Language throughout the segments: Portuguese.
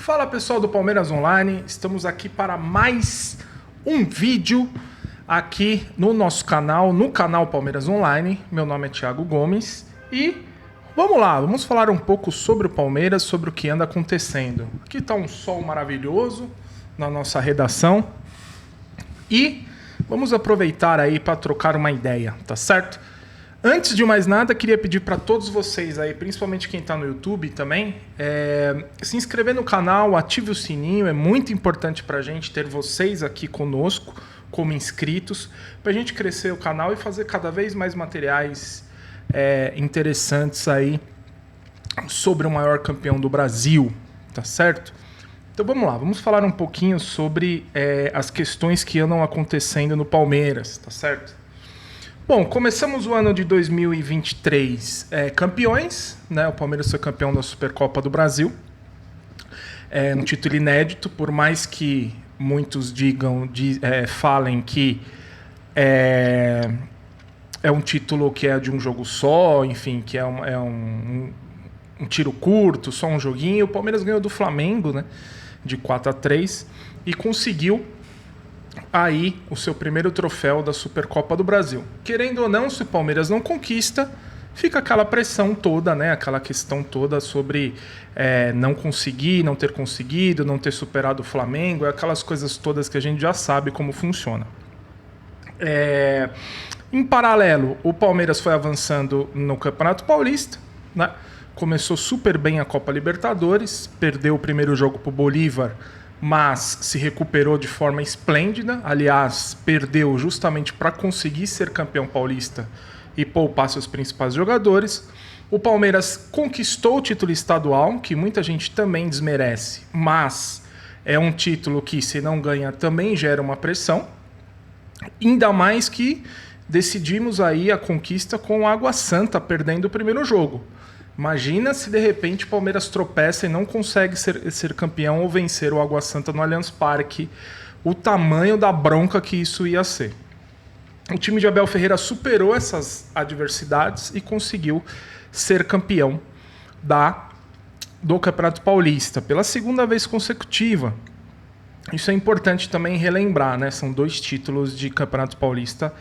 Fala pessoal do Palmeiras Online, estamos aqui para mais um vídeo aqui no nosso canal, no canal Palmeiras Online. Meu nome é Thiago Gomes e vamos lá, vamos falar um pouco sobre o Palmeiras, sobre o que anda acontecendo. Aqui está um sol maravilhoso na nossa redação e vamos aproveitar aí para trocar uma ideia, tá certo? Antes de mais nada, queria pedir para todos vocês aí, principalmente quem está no YouTube também, se inscrever no canal, ative o sininho, é muito importante para a gente ter vocês aqui conosco, como inscritos, para a gente crescer o canal e fazer cada vez mais materiais interessantes aí sobre o maior campeão do Brasil, tá certo? Então vamos lá, vamos falar um pouquinho sobre as questões que andam acontecendo no Palmeiras, tá certo? Bom, começamos o ano de 2023 campeões, né? O Palmeiras foi campeão da Supercopa do Brasil, um título inédito, por mais que muitos falem que é um título que é de um jogo só, enfim, que é um tiro curto, só um joguinho. O Palmeiras ganhou do Flamengo, né? De 4-3 e conseguiu aí o seu primeiro troféu da Supercopa do Brasil. Querendo ou não, se o Palmeiras não conquista, fica aquela pressão toda, né? Aquela questão toda sobre não conseguir, não ter conseguido, não ter superado o Flamengo, aquelas coisas todas que a gente já sabe como funciona. Em paralelo, o Palmeiras foi avançando no Campeonato Paulista, né? Começou super bem a Copa Libertadores, perdeu o primeiro jogo para o Bolívar, mas se recuperou de forma esplêndida. Aliás, perdeu justamente para conseguir ser campeão paulista e poupar seus principais jogadores. O Palmeiras conquistou o título estadual, que muita gente também desmerece, mas é um título que, se não ganha, também gera uma pressão. Ainda mais que decidimos aí a conquista com o Água Santa, perdendo o primeiro jogo. Imagina se de repente o Palmeiras tropeça e não consegue ser campeão ou vencer o Água Santa no Allianz Parque, o tamanho da bronca que isso ia ser. O time de Abel Ferreira superou essas adversidades e conseguiu ser campeão do Campeonato Paulista pela segunda vez consecutiva. Isso é importante também relembrar, né? São 2 títulos de Campeonato Paulista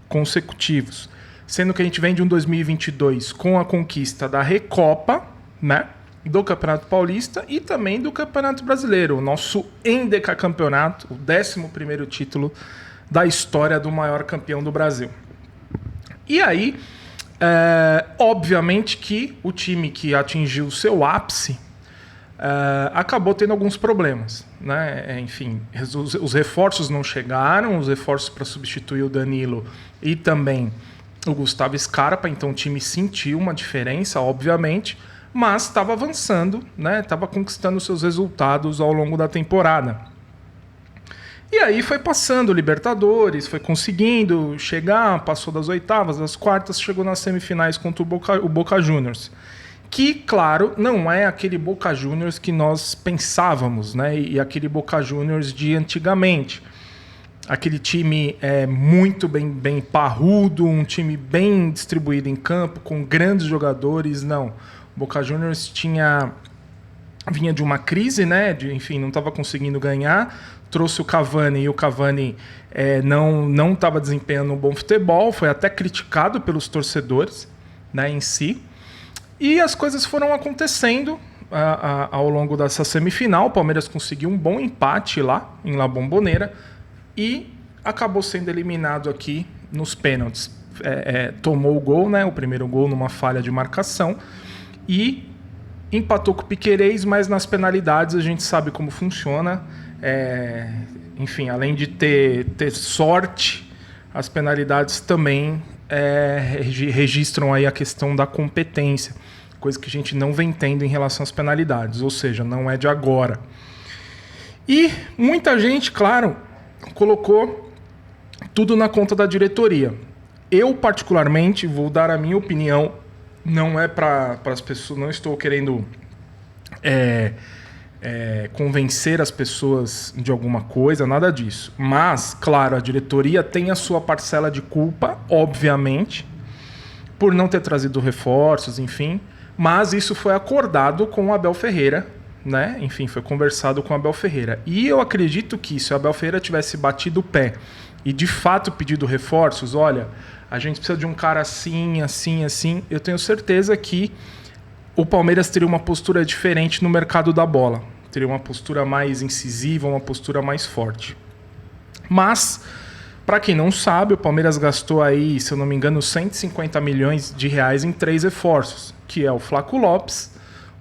consecutivos. Sendo que a gente vem de um 2022 com a conquista da Recopa, né, do Campeonato Paulista e também do Campeonato Brasileiro, o nosso endecacampeonato, o 11º título da história do maior campeão do Brasil. E aí, obviamente que o time que atingiu o seu ápice acabou tendo alguns problemas, né? Enfim, os reforços não chegaram, os reforços para substituir o Danilo e também o Gustavo Scarpa, então o time sentiu uma diferença, obviamente, mas estava avançando, né? Estava conquistando seus resultados ao longo da temporada. E aí foi passando Libertadores, foi conseguindo chegar, passou das oitavas, das quartas, chegou nas semifinais contra o Boca Juniors. Que, claro, não é aquele Boca Juniors que nós pensávamos, né? E aquele Boca Juniors de antigamente. Aquele time muito bem parrudo, um time bem distribuído em campo, com grandes jogadores. Não, o Boca Juniors vinha de uma crise, né? Enfim, não estava conseguindo ganhar. Trouxe o Cavani e o Cavani não estava desempenhando um bom futebol. Foi até criticado pelos torcedores, né, em si. E as coisas foram acontecendo ao longo dessa semifinal. O Palmeiras conseguiu um bom empate lá em La Bombonera e acabou sendo eliminado aqui nos pênaltis. Tomou o gol, né, o primeiro gol numa falha de marcação, e empatou com o Piquerez, mas nas penalidades a gente sabe como funciona. Enfim, além de ter sorte, as penalidades também registram aí a questão da competência, coisa que a gente não vem tendo em relação às penalidades, ou seja, não é de agora. E muita gente, claro, colocou tudo na conta da diretoria. Eu, particularmente, vou dar a minha opinião, não é para as pessoas, não estou querendo convencer as pessoas de alguma coisa, nada disso. Mas, claro, a diretoria tem a sua parcela de culpa, obviamente, por não ter trazido reforços, enfim, mas isso foi acordado com o Abel Ferreira, né? Enfim, foi conversado com o Abel Ferreira. E eu acredito que se o Abel Ferreira tivesse batido o pé e de fato pedido reforços, olha, a gente precisa de um cara assim, assim, assim, eu tenho certeza que o Palmeiras teria uma postura diferente no mercado da bola. Teria uma postura mais incisiva, uma postura mais forte. Mas, para quem não sabe, o Palmeiras gastou aí, se eu não me engano, 150 milhões de reais em 3 reforços, que é o Flaco Lopes,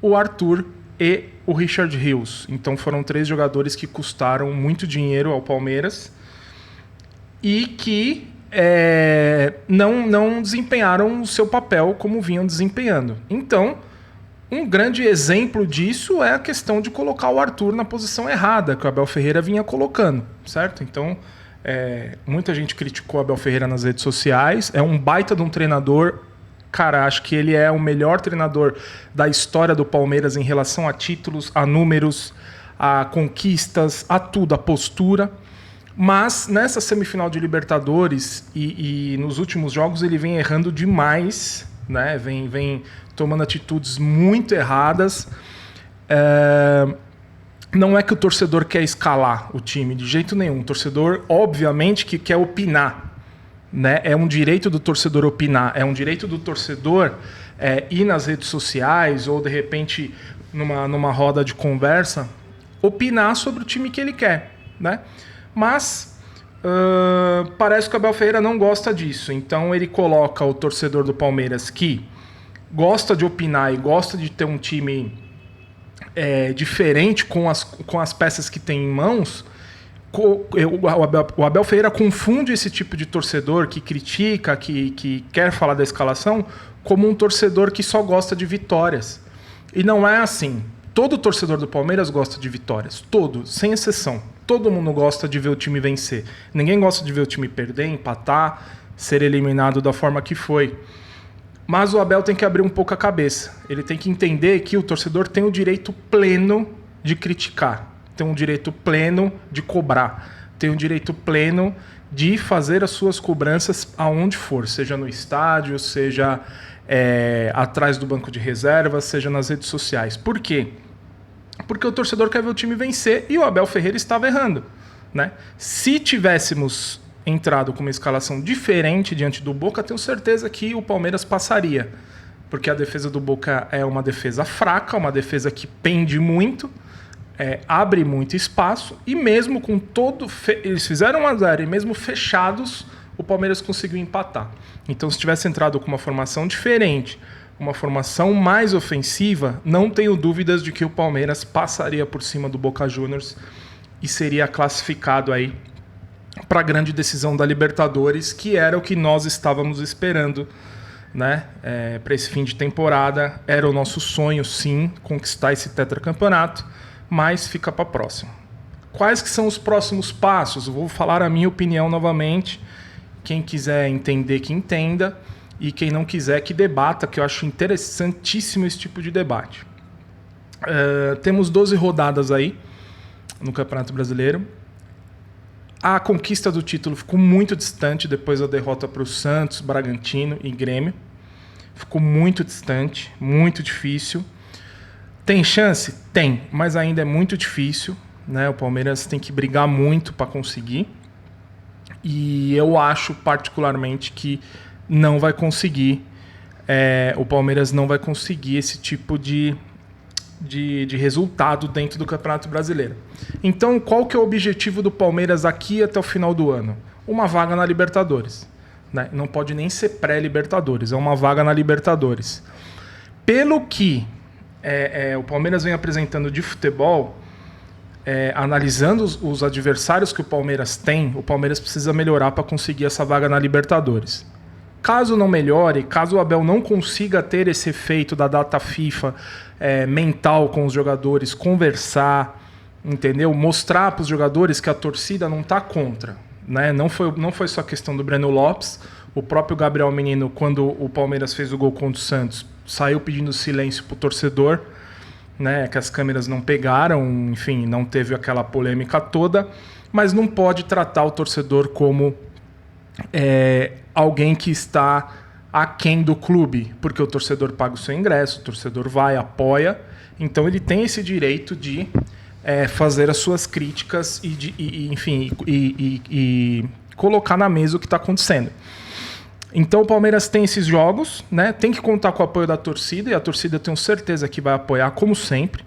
o Arthur e o Richard Rios. Então foram 3 jogadores que custaram muito dinheiro ao Palmeiras e que não desempenharam o seu papel como vinham desempenhando. Então, um grande exemplo disso é a questão de colocar o Arthur na posição errada, que o Abel Ferreira vinha colocando, certo? Então, muita gente criticou o Abel Ferreira nas redes sociais, é um baita de um treinador. Cara, acho que ele é o melhor treinador da história do Palmeiras em relação a títulos, a números, a conquistas, a tudo, a postura. Mas nessa semifinal de Libertadores e nos últimos jogos ele vem errando demais, né? Vem tomando atitudes muito erradas. Não é que o torcedor quer escalar o time de jeito nenhum. O torcedor, obviamente, que quer opinar. Né? É um direito do torcedor opinar, é um direito do torcedor ir nas redes sociais ou, de repente, numa roda de conversa, opinar sobre o time que ele quer. Né? Mas parece que o Abel Ferreira não gosta disso. Então ele coloca o torcedor do Palmeiras que gosta de opinar e gosta de ter um time diferente com as peças que tem em mãos. O Abel Ferreira confunde esse tipo de torcedor que critica, que quer falar da escalação, como um torcedor que só gosta de vitórias. E não é assim. Todo torcedor do Palmeiras gosta de vitórias. Todo, sem exceção. Todo mundo gosta de ver o time vencer. Ninguém gosta de ver o time perder, empatar, ser eliminado da forma que foi. Mas o Abel tem que abrir um pouco a cabeça. Ele tem que entender que o torcedor tem o direito pleno de criticar. Tem um direito pleno de cobrar, tem um direito pleno de fazer as suas cobranças aonde for, seja no estádio, seja atrás do banco de reservas, seja nas redes sociais. Por quê? Porque o torcedor quer ver o time vencer e o Abel Ferreira estava errando. Né? Se tivéssemos entrado com uma escalação diferente diante do Boca, tenho certeza que o Palmeiras passaria, porque a defesa do Boca é uma defesa fraca, uma defesa que pende muito, abre muito espaço, e mesmo com eles fizeram 1-0 e mesmo fechados, o Palmeiras conseguiu empatar. Então, se tivesse entrado com uma formação diferente, uma formação mais ofensiva, não tenho dúvidas de que o Palmeiras passaria por cima do Boca Juniors e seria classificado aí para a grande decisão da Libertadores, que era o que nós estávamos esperando, né? Para esse fim de temporada. Era o nosso sonho, sim, conquistar esse tetracampeonato, mas fica para a próxima. Quais que são os próximos passos? Eu vou falar a minha opinião novamente. Quem quiser entender, que entenda. E quem não quiser, que debata, que eu acho interessantíssimo esse tipo de debate. Temos 12 rodadas aí no Campeonato Brasileiro. A conquista do título ficou muito distante depois da derrota para o Santos, Bragantino e Grêmio. Ficou muito distante, muito difícil. Tem chance? Tem, mas ainda é muito difícil. Né? O Palmeiras tem que brigar muito para conseguir. E eu acho particularmente que não vai conseguir. O Palmeiras não vai conseguir esse tipo de resultado dentro do Campeonato Brasileiro. Então, qual que é o objetivo do Palmeiras aqui até o final do ano? Uma vaga na Libertadores. Né? Não pode nem ser pré-Libertadores, é uma vaga na Libertadores. Pelo que o Palmeiras vem apresentando de futebol, analisando os adversários que o Palmeiras tem, o Palmeiras precisa melhorar para conseguir essa vaga na Libertadores. Caso não melhore, caso o Abel não consiga ter esse efeito da data FIFA mental com os jogadores, conversar, entendeu? Mostrar para os jogadores que a torcida não está contra. Né? Não foi só questão do Breno Lopes. O próprio Gabriel Menino, quando o Palmeiras fez o gol contra o Santos, saiu pedindo silêncio para o torcedor, né? Que as câmeras não pegaram, enfim, não teve aquela polêmica toda, mas não pode tratar o torcedor como alguém que está aquém do clube, porque o torcedor paga o seu ingresso, o torcedor vai, apoia, então ele tem esse direito de fazer as suas críticas e colocar na mesa o que está acontecendo. Então o Palmeiras tem esses jogos, né? Tem que contar com o apoio da torcida, e a torcida eu tenho certeza que vai apoiar, como sempre,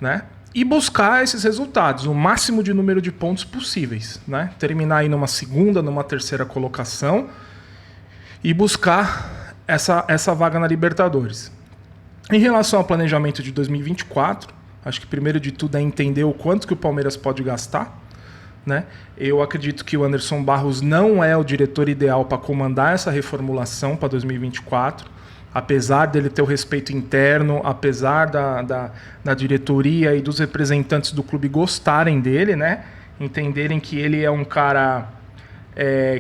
né? E buscar esses resultados, o máximo de número de pontos possíveis, né? Terminar aí numa segunda, numa terceira colocação e buscar essa vaga na Libertadores. Em relação ao planejamento de 2024, acho que primeiro de tudo é entender o quanto que o Palmeiras pode gastar, né? Eu acredito que o Anderson Barros não é o diretor ideal para comandar essa reformulação para 2024, apesar dele ter o respeito interno, apesar da diretoria e dos representantes do clube gostarem dele, né? Entenderem que ele é um cara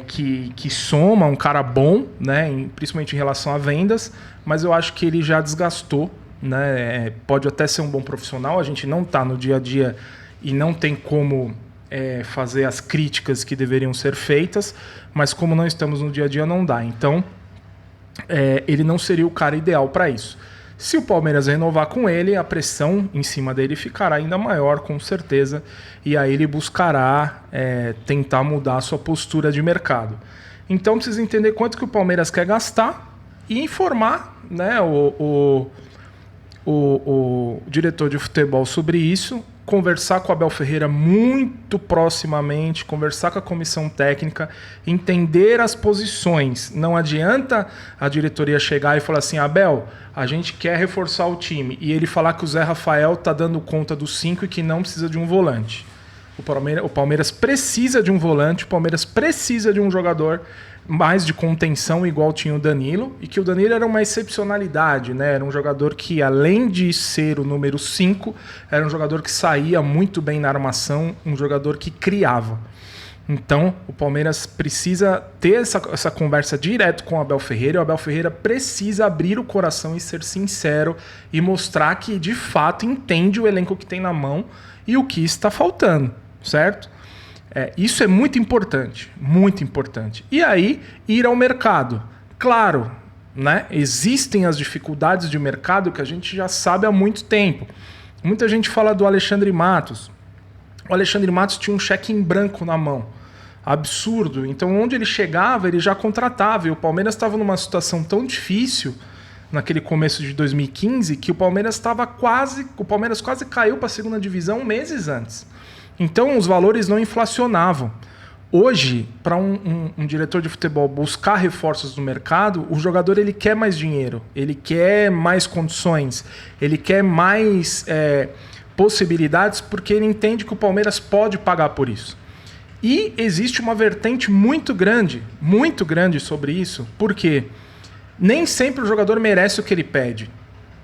que soma, um cara bom, né? Principalmente em relação a vendas, mas eu acho que ele já desgastou, né? Pode até ser um bom profissional, a gente não está no dia a dia e não tem como fazer as críticas que deveriam ser feitas, mas como não estamos no dia a dia, não dá. Então, ele não seria o cara ideal para isso. Se o Palmeiras renovar com ele, a pressão em cima dele ficará ainda maior, com certeza, e aí ele buscará tentar mudar a sua postura de mercado. Então precisa entender quanto que o Palmeiras quer gastar e informar, né, o diretor de futebol sobre isso, conversar com o Abel Ferreira muito proximamente, conversar com a comissão técnica, entender as posições. Não adianta a diretoria chegar e falar assim: Abel, a gente quer reforçar o time, e ele falar que o Zé Rafael está dando conta dos 5 e que não precisa de um volante. O Palmeiras precisa de um volante, o Palmeiras precisa de um jogador mais de contenção, igual tinha o Danilo, e que o Danilo era uma excepcionalidade, né? Era um jogador que, além de ser o número 5, era um jogador que saía muito bem na armação, um jogador que criava. Então, o Palmeiras precisa ter essa conversa direto com o Abel Ferreira, e o Abel Ferreira precisa abrir o coração e ser sincero e mostrar que, de fato, entende o elenco que tem na mão e o que está faltando, certo? Isso é muito importante, muito importante. E aí, ir ao mercado. Claro, né? Existem as dificuldades de mercado que a gente já sabe há muito tempo. Muita gente fala do Alexandre Matos. O Alexandre Matos tinha um cheque em branco na mão. Absurdo. Então, onde ele chegava, ele já contratava. E o Palmeiras estava numa situação tão difícil naquele começo de 2015 que o Palmeiras quase caiu para a segunda divisão meses antes. Então, os valores não inflacionavam. Hoje, para um diretor de futebol buscar reforços no mercado, o jogador ele quer mais dinheiro, ele quer mais condições, ele quer mais possibilidades, porque ele entende que o Palmeiras pode pagar por isso. E existe uma vertente muito grande sobre isso, porque nem sempre o jogador merece o que ele pede,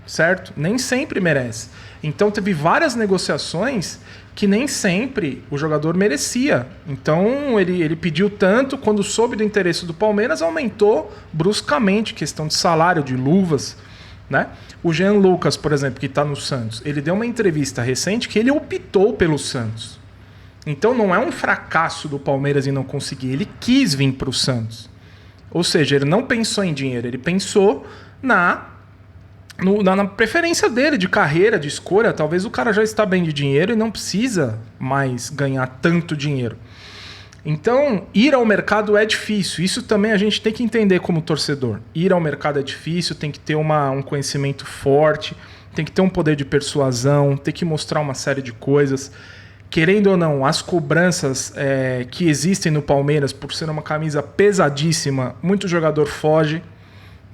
certo? Nem sempre merece. Então, teve várias negociações que nem sempre o jogador merecia. Então, ele pediu tanto, quando soube do interesse do Palmeiras, aumentou bruscamente, questão de salário, de luvas, né? O Jean Lucas, por exemplo, que está no Santos, ele deu uma entrevista recente que ele optou pelo Santos. Então, não é um fracasso do Palmeiras em não conseguir, ele quis vir para o Santos. Ou seja, ele não pensou em dinheiro, ele pensou na preferência dele, de carreira, de escolha. Talvez o cara já está bem de dinheiro e não precisa mais ganhar tanto dinheiro. Então, ir ao mercado é difícil. Isso também a gente tem que entender como torcedor. Ir ao mercado é difícil, tem que ter um conhecimento forte, tem que ter um poder de persuasão, tem que mostrar uma série de coisas. Querendo ou não, as cobranças que existem no Palmeiras, por ser uma camisa pesadíssima, muito jogador foge.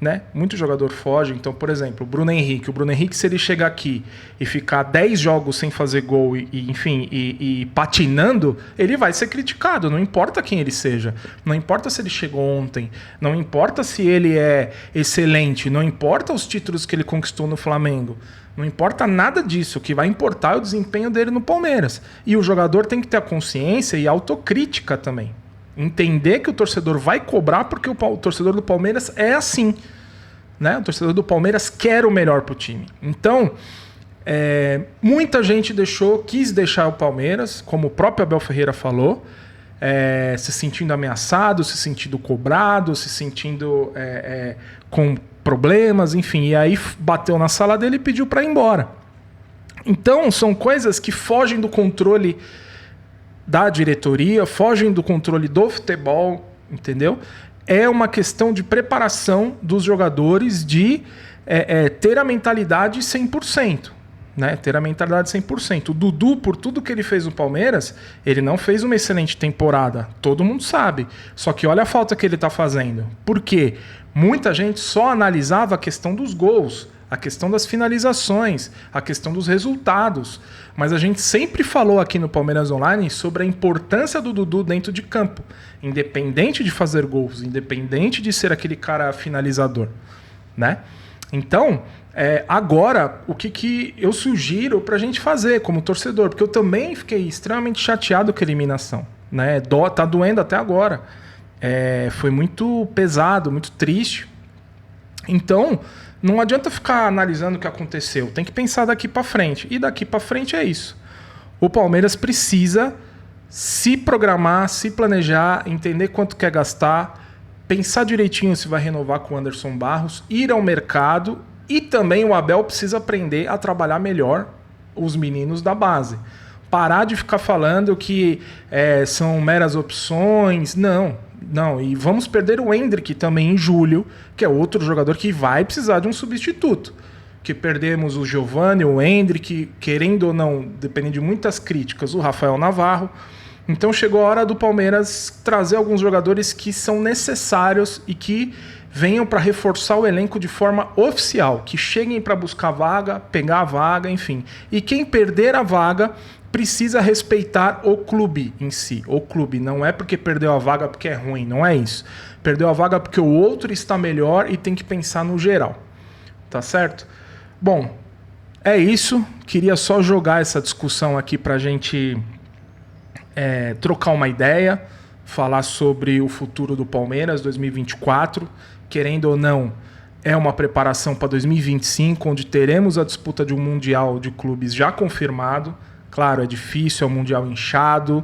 Né? Muito jogador foge. Então, por exemplo, o Bruno Henrique, se ele chegar aqui e ficar 10 jogos sem fazer gol e patinando, ele vai ser criticado, não importa quem ele seja, não importa se ele chegou ontem, não importa se ele é excelente, não importa os títulos que ele conquistou no Flamengo, não importa nada disso. O que vai importar é o desempenho dele no Palmeiras. E o jogador tem que ter a consciência e a autocrítica também. Entender que o torcedor vai cobrar, porque o torcedor do Palmeiras é assim, né? O torcedor do Palmeiras quer o melhor para o time. Então, muita gente quis deixar o Palmeiras, como o próprio Abel Ferreira falou. se sentindo ameaçado, se sentindo cobrado, se sentindo com problemas, enfim. E aí bateu na sala dele e pediu para ir embora. Então, são coisas que fogem do controle da diretoria, fogem do controle do futebol, entendeu? É uma questão de preparação dos jogadores de ter a mentalidade 100%. Né? Ter a mentalidade 100%. O Dudu, por tudo que ele fez no Palmeiras, ele não fez uma excelente temporada. Todo mundo sabe. Só que olha a falta que ele está fazendo. Por quê? Muita gente só analisava a questão dos gols, a questão das finalizações, a questão dos resultados. Mas a gente sempre falou aqui no Palmeiras Online sobre a importância do Dudu dentro de campo. Independente de fazer gols, independente de ser aquele cara finalizador. Né? Então, agora, o que eu sugiro pra gente fazer como torcedor? Porque eu também fiquei extremamente chateado com a eliminação. Né? Tá doendo até agora. Foi muito pesado, muito triste. Então, não adianta ficar analisando o que aconteceu. Tem que pensar daqui pra frente. E daqui pra frente é isso. O Palmeiras precisa se programar, se planejar, entender quanto quer gastar, pensar direitinho se vai renovar com o Anderson Barros, ir ao mercado, e também o Abel precisa aprender a trabalhar melhor os meninos da base. Parar de ficar falando que são meras opções. Não. E vamos perder o Endrick também em julho, que é outro jogador que vai precisar de um substituto. Que perdemos o Giovani, o Endrick, querendo ou não, dependendo de muitas críticas, o Rafael Navarro. Então chegou a hora do Palmeiras trazer alguns jogadores que são necessários e que venham para reforçar o elenco de forma oficial, que cheguem para buscar vaga, pegar a vaga, enfim. E quem perder a vaga precisa respeitar o clube em si. O clube não é porque perdeu a vaga porque é ruim, não é isso. Perdeu a vaga porque o outro está melhor e tem que pensar no geral. Tá certo? Bom, é isso. Queria só jogar essa discussão aqui para a gente trocar uma ideia, falar sobre o futuro do Palmeiras 2024. Querendo ou não, é uma preparação para 2025, onde teremos a disputa de um Mundial de Clubes já confirmado. Claro, é difícil, é um Mundial inchado,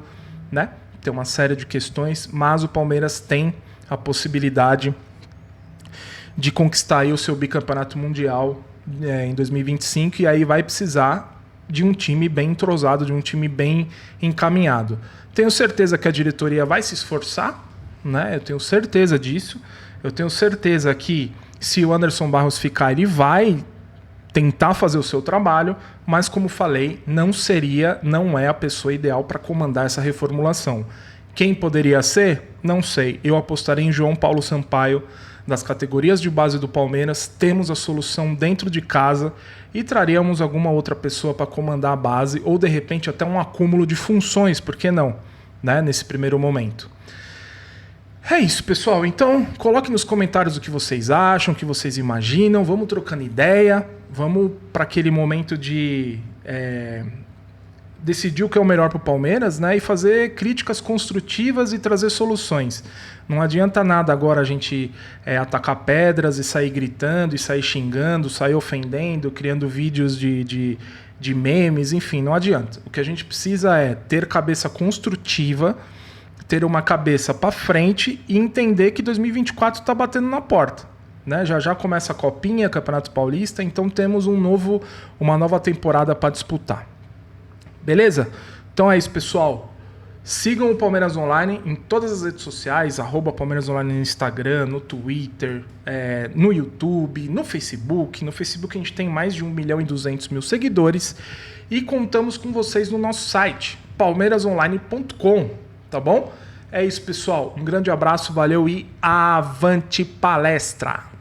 né? Tem uma série de questões, mas o Palmeiras tem a possibilidade de conquistar aí o seu bicampeonato mundial em 2025, e aí vai precisar de um time bem entrosado, de um time bem encaminhado. Tenho certeza que a diretoria vai se esforçar, né? Eu tenho certeza disso. Eu tenho certeza que se o Anderson Barros ficar, ele vai tentar fazer o seu trabalho, mas como falei, não é a pessoa ideal para comandar essa reformulação. Quem poderia ser? Não sei. Eu apostaria em João Paulo Sampaio, das categorias de base do Palmeiras. Temos a solução dentro de casa e traríamos alguma outra pessoa para comandar a base, ou de repente até um acúmulo de funções, por que não? Né? Nesse primeiro momento. É isso, pessoal. Então, coloque nos comentários o que vocês acham, o que vocês imaginam. Vamos trocando ideia. Vamos para aquele momento de decidir o que é o melhor para o Palmeiras, né? E fazer críticas construtivas e trazer soluções. Não adianta nada agora a gente atacar pedras e sair gritando, e sair xingando, sair ofendendo, criando vídeos de memes, enfim, não adianta. O que a gente precisa é ter cabeça construtiva, ter uma cabeça para frente e entender que 2024 está batendo na porta. Né? Já começa a Copinha, Campeonato Paulista, então temos uma nova temporada para disputar. Beleza? Então é isso, pessoal. Sigam o Palmeiras Online em todas as redes sociais, @Palmeiras Online no Instagram, no Twitter, no YouTube, no Facebook. No Facebook a gente tem mais de 1.200.000 seguidores e contamos com vocês no nosso site, palmeirasonline.com. Tá bom? É isso, pessoal. Um grande abraço, valeu e avante palestra!